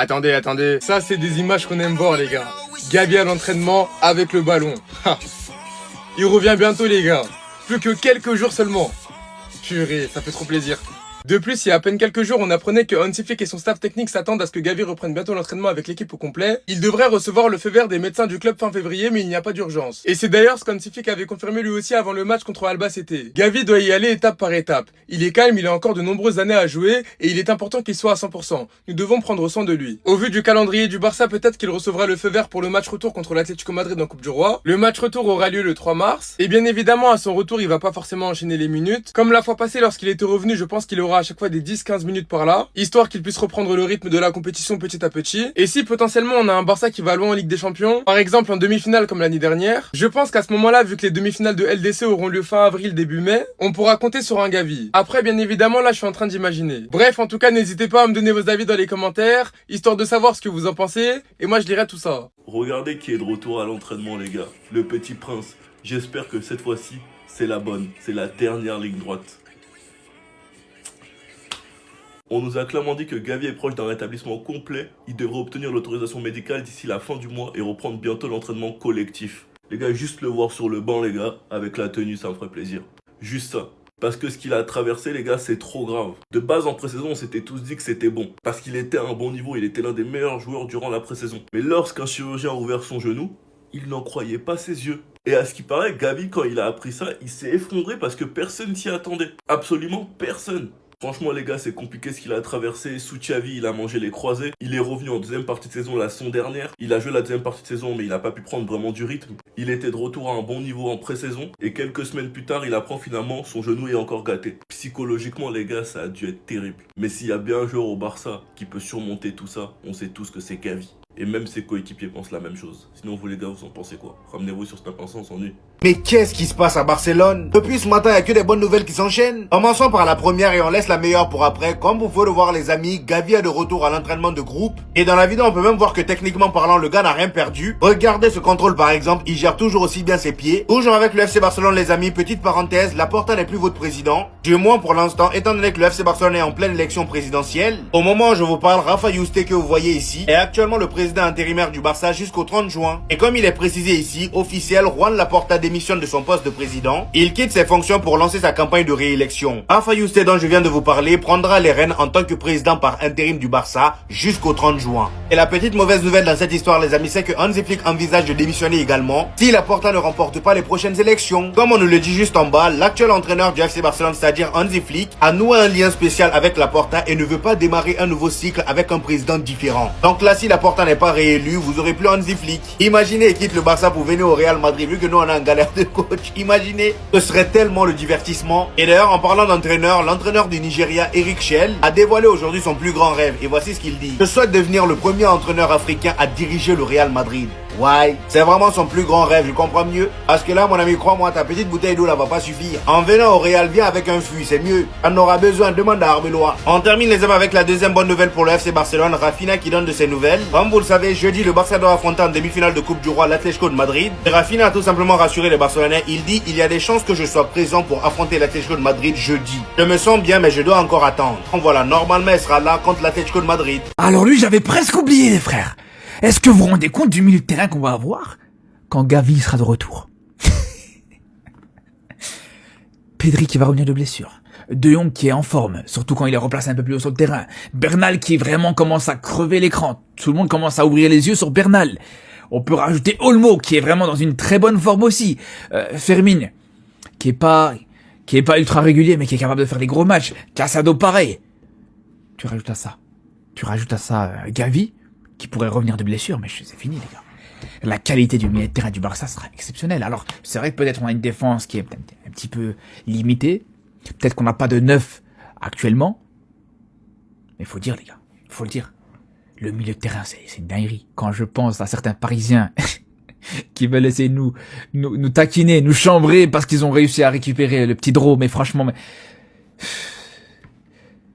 Attendez. Ça, c'est des images qu'on aime voir, les gars. Gavi à l'entraînement avec le ballon. Il revient bientôt, les gars. Plus que quelques jours seulement. Purée, ça fait trop plaisir. De plus, il y a à peine quelques jours, on apprenait que Hansi Flick et son staff technique s'attendent à ce que Gavi reprenne bientôt l'entraînement avec l'équipe au complet. Il devrait recevoir le feu vert des médecins du club fin février, mais il n'y a pas d'urgence. Et c'est d'ailleurs ce qu'Hansi Flick avait confirmé lui aussi avant le match contre Albacete. Gavi doit y aller étape par étape. Il est calme, il a encore de nombreuses années à jouer, et il est important qu'il soit à 100%. Nous devons prendre soin de lui. Au vu du calendrier du Barça, peut-être qu'il recevra le feu vert pour le match retour contre l'Atlético Madrid en Coupe du Roi. Le match retour aura lieu le 3 mars. Et bien évidemment, à son retour, il va pas forcément enchaîner les minutes. Comme la fois passée, lorsqu'il était revenu, je pense qu'il aura à chaque fois des 10-15 minutes par là, histoire qu'il puisse reprendre le rythme de la compétition petit à petit. Et si potentiellement on a un Barça qui va loin en Ligue des Champions, par exemple en demi-finale comme l'année dernière, je pense qu'à ce moment-là, vu que les demi-finales de LDC auront lieu fin avril, début mai, on pourra compter sur un Gavi. Après, bien évidemment, là je suis en train d'imaginer. Bref, en tout cas, n'hésitez pas à me donner vos avis dans les commentaires, histoire de savoir ce que vous en pensez, et moi je lirai tout ça. Regardez qui est de retour à l'entraînement, les gars. Le petit prince. J'espère que cette fois-ci, c'est la bonne. C'est la dernière ligne droite. On nous a clairement dit que Gavi est proche d'un rétablissement complet. Il devrait obtenir l'autorisation médicale d'ici la fin du mois et reprendre bientôt l'entraînement collectif. Les gars, juste le voir sur le banc, les gars, avec la tenue, ça me ferait plaisir. Juste ça. Parce que ce qu'il a traversé, les gars, c'est trop grave. De base, en pré-saison, on s'était tous dit que c'était bon. Parce qu'il était à un bon niveau, il était l'un des meilleurs joueurs durant la pré-saison. Mais lorsqu'un chirurgien a ouvert son genou, il n'en croyait pas ses yeux. Et à ce qui paraît, Gavi, quand il a appris ça, il s'est effondré parce que personne s'y attendait. Absolument personne. Franchement les gars, c'est compliqué ce qu'il a traversé. Sous Xavi, il a mangé les croisés. Il est revenu en deuxième partie de saison la saison dernière. Il a joué la deuxième partie de saison mais il n'a pas pu prendre vraiment du rythme. Il était de retour à un bon niveau en pré-saison. Et quelques semaines plus tard, il apprend finalement son genou est encore gâté. Psychologiquement les gars, ça a dû être terrible. Mais s'il y a bien un joueur au Barça qui peut surmonter tout ça, on sait tous que c'est Gavi. Et même ses coéquipiers pensent la même chose. Sinon vous les gars, vous en pensez quoi? Ramenez-vous sur Snap Instant, on s'ennuie. Mais qu'est-ce qui se passe à Barcelone? Depuis ce matin, il n'y a que des bonnes nouvelles qui s'enchaînent. Commençons par la première et on laisse la meilleure pour après. Comme vous pouvez le voir les amis, Gavi est de retour à l'entraînement de groupe. Et dans la vidéo, on peut même voir que techniquement parlant, le gars n'a rien perdu. Regardez ce contrôle par exemple, il gère toujours aussi bien ses pieds. Toujours avec le FC Barcelone les amis, petite parenthèse, Laporta n'est plus votre président. Du moins pour l'instant, étant donné que le FC Barcelone est en pleine élection présidentielle. Au moment où je vous parle, Rafa Yuste que vous voyez ici est actuellement le président intérimaire du Barça jusqu'au 30 juin. Et comme il est précisé ici, officiel, Juan Laporta démissionne de son poste de président. Il quitte ses fonctions pour lancer sa campagne de réélection. Rafa Yuste dont je viens de vous parler prendra les rênes en tant que président par intérim du Barça jusqu'au 30 juin. Et la petite mauvaise nouvelle dans cette histoire les amis, c'est que Hansi Flick envisage de démissionner également si Laporta ne remporte pas les prochaines élections. Comme on nous le dit juste en bas, l'actuel entraîneur du FC Barcelone, c'est-à-dire Hansi Flick, a noué un lien spécial avec Laporta et ne veut pas démarrer un nouveau cycle avec un président différent. Donc là, si Laporta n'est pas réélu, vous aurez plus Hansi Flick. Imaginez, il quitte le Barça pour venir au Real Madrid, vu que nous on a un galère de coach. Imaginez, ce serait tellement le divertissement. Et d'ailleurs, en parlant d'entraîneur, l'entraîneur du Nigeria, Eric Shell, a dévoilé aujourd'hui son plus grand rêve. Et voici ce qu'il dit. Je souhaite devenir le premier entraîneur africain à diriger le Real Madrid. Ouais, c'est vraiment son plus grand rêve, je comprends mieux. Parce que là, mon ami, crois-moi, ta petite bouteille d'eau là va pas suffire. En venant au Real, viens avec un fût, c'est mieux. On aura besoin, demande à Arbeloa. On termine les amis avec la deuxième bonne nouvelle pour le FC Barcelone, Rafinha qui donne de ses nouvelles. Comme vous le savez, jeudi, le Barça doit affronter en demi-finale de Coupe du Roi l'Atlético de Madrid. Et Rafinha a tout simplement rassuré les Barcelonais. Il dit, il y a des chances que je sois présent pour affronter l'Atlético de Madrid jeudi. Je me sens bien, mais je dois encore attendre. Donc voilà, normalement, elle sera là contre l'Atlético de Madrid. Alors lui, j'avais presque oublié les frères. Est-ce que vous vous rendez compte du milieu de terrain qu'on va avoir quand Gavi sera de retour? Pedri qui va revenir de blessure. De Jong qui est en forme, surtout quand il est replacé un peu plus haut sur le terrain. Bernal qui vraiment commence à crever l'écran. Tout le monde commence à ouvrir les yeux sur Bernal. On peut rajouter Olmo qui est vraiment dans une très bonne forme aussi. Fermin qui est pas ultra régulier mais qui est capable de faire des gros matchs. Casado pareil. Tu rajoutes à ça Gavi qui pourrait revenir de blessure, mais c'est fini les gars. La qualité du milieu de terrain du Barça sera exceptionnelle. Alors, c'est vrai que peut-être on a une défense qui est un petit peu limitée. Peut-être qu'on n'a pas de neuf actuellement. Mais faut dire les gars, faut le dire. Le milieu de terrain, c'est une dinguerie. Quand je pense à certains Parisiens qui veulent essayer de nous taquiner, nous chambrer parce qu'ils ont réussi à récupérer le petit draw, mais franchement...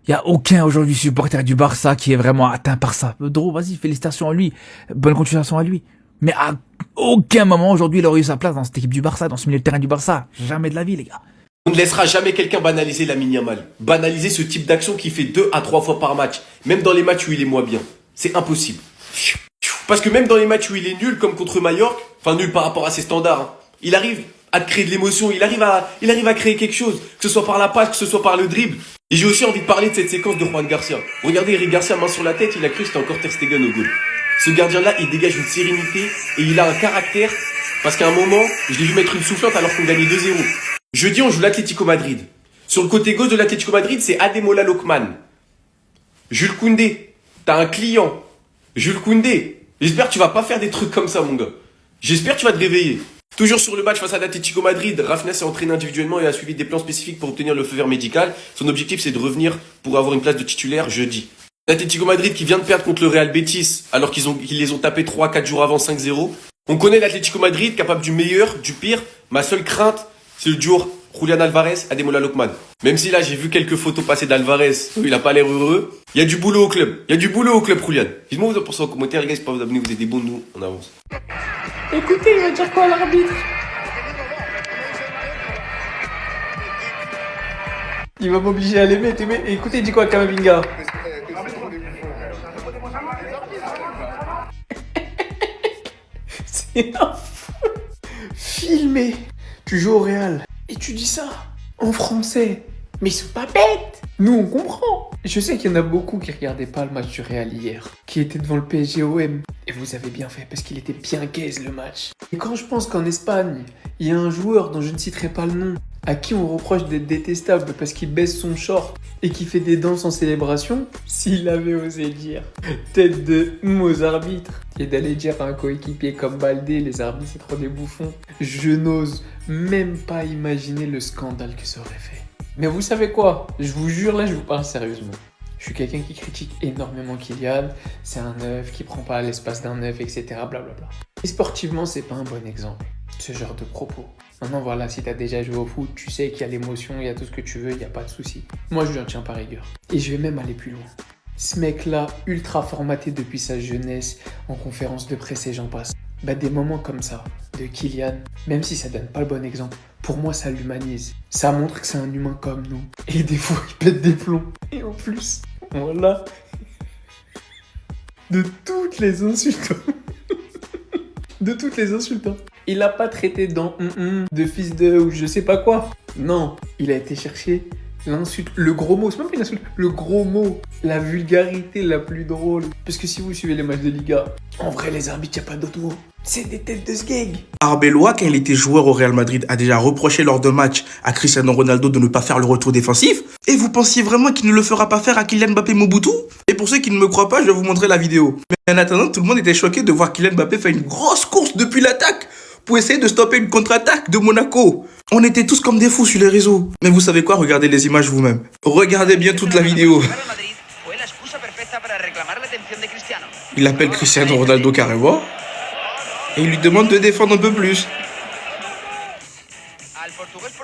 Il y a aucun aujourd'hui supporter du Barça qui est vraiment atteint par ça. Dro, vas-y, félicitations à lui. Bonne continuation à lui. Mais à aucun moment aujourd'hui il aurait eu sa place dans cette équipe du Barça, dans ce milieu de terrain du Barça. Jamais de la vie, les gars. On ne laissera jamais quelqu'un banaliser Lamine Yamal. Banaliser ce type d'action qui fait 2 à 3 fois par match. Même dans les matchs où il est moins bien. C'est impossible. Parce que même dans les matchs où il est nul, comme contre Mallorca, enfin nul par rapport à ses standards, hein, il arrive à te créer de l'émotion, il arrive à créer quelque chose, que ce soit par la passe, que ce soit par le dribble. Et j'ai aussi envie de parler de cette séquence de Juan Garcia. Regardez Eric Garcia, main sur la tête, il a cru que c'était encore Ter Stegen au goal. Ce gardien-là, il dégage une sérénité et il a un caractère, parce qu'à un moment, je l'ai vu mettre une soufflante alors qu'on gagnait 2-0. Jeudi, on joue l'Atlético Madrid. Sur le côté gauche de l'Atlético Madrid, c'est Ademola Lookman. Jules Koundé, t'as un client. Jules Koundé, j'espère que tu vas pas faire des trucs comme ça, mon gars. J'espère que tu vas te réveiller. Toujours sur le match face à l'Atlético Madrid, Rafna s'est entraîné individuellement et a suivi des plans spécifiques pour obtenir le feu vert médical. Son objectif, c'est de revenir pour avoir une place de titulaire jeudi. L'Atlético Madrid qui vient de perdre contre le Real Betis, alors qu'ils les ont tapés 3-4 jours avant 5-0. On connaît l'Atlético Madrid, capable du meilleur, du pire. Ma seule crainte, c'est le duo Julian Alvarez, Ademola Lookman. Même si là, j'ai vu quelques photos passer d'Alvarez, il a pas l'air heureux. Il y a du boulot au club. Il y a du boulot au club, Julian. Dites-moi vous en pensez en commentaire, les gars, n'hésitez pas à vous abonner, vous êtes des bons, nous, on avance. Écoutez, il va dire quoi l'arbitre? Il va m'obliger à l'aimer, écoutez, il dit quoi Kamavinga? C'est un fou. Filmé. Tu joues au Real et tu dis ça en français. Mais ils sont pas bêtes. Nous, on comprend. Je sais qu'il y en a beaucoup qui regardaient pas le match du Real hier, qui étaient devant le PSG OM. Et vous avez bien fait parce qu'il était bien gaze le match. Et quand je pense qu'en Espagne, il y a un joueur dont je ne citerai pas le nom, à qui on reproche d'être détestable parce qu'il baisse son short et qui fait des danses en célébration, s'il avait osé dire tête de aux arbitres et d'aller dire à un coéquipier comme Baldé, les arbitres c'est trop des bouffons, je n'ose même pas imaginer le scandale que ça aurait fait. Mais vous savez quoi? Je vous jure, là je vous parle sérieusement. Je suis quelqu'un qui critique énormément Kylian, c'est un neuf qui prend pas l'espace d'un neuf, etc. Blablabla. Et sportivement, c'est pas un bon exemple, ce genre de propos. Maintenant voilà, si t'as déjà joué au foot, tu sais qu'il y a l'émotion, il y a tout ce que tu veux, il n'y a pas de souci. Moi je lui en tiens par rigueur. Et je vais même aller plus loin. Ce mec-là, ultra formaté depuis sa jeunesse, en conférence de presse et j'en passe. Bah des moments comme ça, de Kylian, même si ça donne pas le bon exemple, pour moi ça l'humanise. Ça montre que c'est un humain comme nous. Et des fois il pète des plombs. Et en plus, voilà, de toutes les insultes. De toutes les insultes. Il a pas traité dans de fils de ou je sais pas quoi. Non, il a été chercher l'insulte, le gros mot, c'est même pas une insulte, le gros mot, la vulgarité la plus drôle. Parce que si vous suivez les matchs de Liga, en vrai les arbitres, y a pas d'autre mot. C'est des têtes de sgeg. Arbeloa, quand il était joueur au Real Madrid, a déjà reproché lors d'un match à Cristiano Ronaldo de ne pas faire le retour défensif. Et vous pensiez vraiment qu'il ne le fera pas faire à Kylian Mbappé Mobutu? Et pour ceux qui ne me croient pas, je vais vous montrer la vidéo. Mais en attendant, tout le monde était choqué de voir Kylian Mbappé faire une grosse course depuis l'attaque pour essayer de stopper une contre-attaque de Monaco. On était tous comme des fous sur les réseaux. Mais vous savez quoi? Regardez les images vous-même. Regardez bien toute la vidéo. Il appelle Cristiano Ronaldo carrément. Et il lui demande de défendre un peu plus.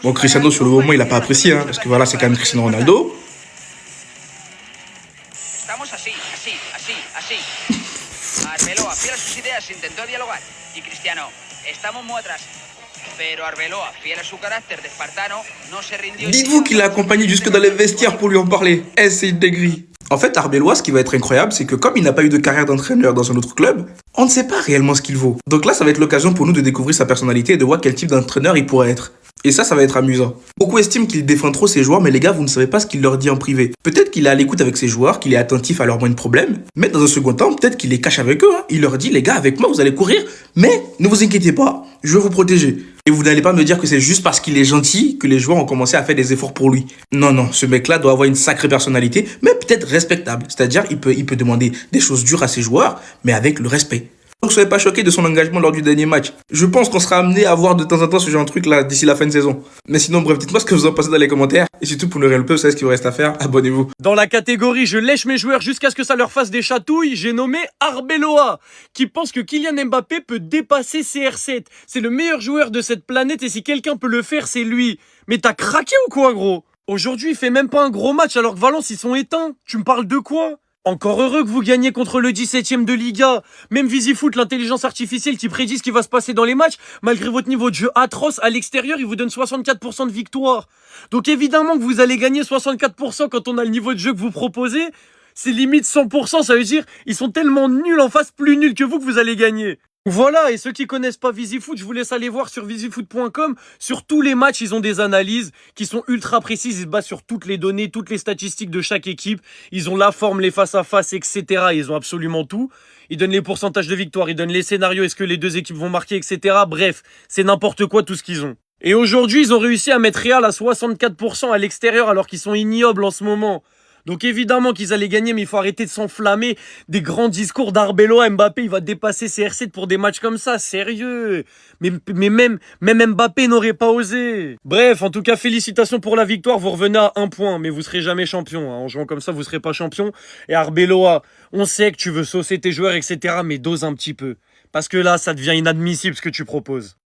Bon, Cristiano, sur le moment, il n'a pas apprécié, hein, parce que voilà, c'est quand même Cristiano Ronaldo. Dites-vous qu'il l'a accompagné jusque dans les vestiaires pour lui en parler. C'est une dinguerie. En fait, Arbeloa, ce qui va être incroyable, c'est que comme il n'a pas eu de carrière d'entraîneur dans un autre club, on ne sait pas réellement ce qu'il vaut. Donc là, ça va être l'occasion pour nous de découvrir sa personnalité et de voir quel type d'entraîneur il pourrait être. Et ça va être amusant. Beaucoup estiment qu'il défend trop ses joueurs, mais les gars, vous ne savez pas ce qu'il leur dit en privé. Peut-être qu'il est à l'écoute avec ses joueurs, qu'il est attentif à leurs moindres problèmes, mais dans un second temps, peut-être qu'il les cache avec eux. Il leur dit, les gars, avec moi, vous allez courir, mais ne vous inquiétez pas, je vais vous protéger. Et vous n'allez pas me dire que c'est juste parce qu'il est gentil que les joueurs ont commencé à faire des efforts pour lui. Non, non, ce mec-là doit avoir une sacrée personnalité, mais peut-être respectable. C'est-à-dire, il peut demander des choses dures à ses joueurs, mais avec le respect. Donc soyez pas choqués de son engagement lors du dernier match. Je pense qu'on sera amené à voir de temps en temps ce genre de truc là d'ici la fin de saison. Mais sinon, bref, dites-moi ce que vous en pensez dans les commentaires. Et surtout pour le Real Peu, vous savez ce qu'il vous reste à faire, abonnez-vous. Dans la catégorie je lèche mes joueurs jusqu'à ce que ça leur fasse des chatouilles, j'ai nommé Arbeloa, qui pense que Kylian Mbappé peut dépasser CR7. C'est le meilleur joueur de cette planète et si quelqu'un peut le faire, c'est lui. Mais t'as craqué ou quoi, gros? Aujourd'hui, il fait même pas un gros match alors que Valence, ils sont éteints. Tu me parles de quoi? Encore heureux que vous gagnez contre le 17ème de Liga. Même VisiFoot, l'intelligence artificielle qui prédit ce qui va se passer dans les matchs, malgré votre niveau de jeu atroce, à l'extérieur, il vous donne 64% de victoire. Donc évidemment que vous allez gagner 64% quand on a le niveau de jeu que vous proposez. C'est limite 100%, ça veut dire ils sont tellement nuls en face, plus nuls que vous allez gagner. Voilà, et ceux qui connaissent pas VisiFoot, je vous laisse aller voir sur visifoot.com. Sur tous les matchs, ils ont des analyses qui sont ultra précises. Ils se basent sur toutes les données, toutes les statistiques de chaque équipe. Ils ont la forme, les face-à-face, etc. Ils ont absolument tout. Ils donnent les pourcentages de victoire, ils donnent les scénarios, est-ce que les deux équipes vont marquer, etc. Bref, c'est n'importe quoi tout ce qu'ils ont. Et aujourd'hui, ils ont réussi à mettre Real à 64% à l'extérieur alors qu'ils sont ignobles en ce moment. Donc évidemment qu'ils allaient gagner, mais il faut arrêter de s'enflammer des grands discours d'Arbeloa. Mbappé, il va dépasser CR7 pour des matchs comme ça, sérieux. Mais même Mbappé n'aurait pas osé. Bref, en tout cas, félicitations pour la victoire. Vous revenez à 1 point, mais vous serez jamais champion. En jouant comme ça, vous serez pas champion. Et Arbeloa, on sait que tu veux saucer tes joueurs, etc. Mais dose un petit peu. Parce que là, ça devient inadmissible ce que tu proposes.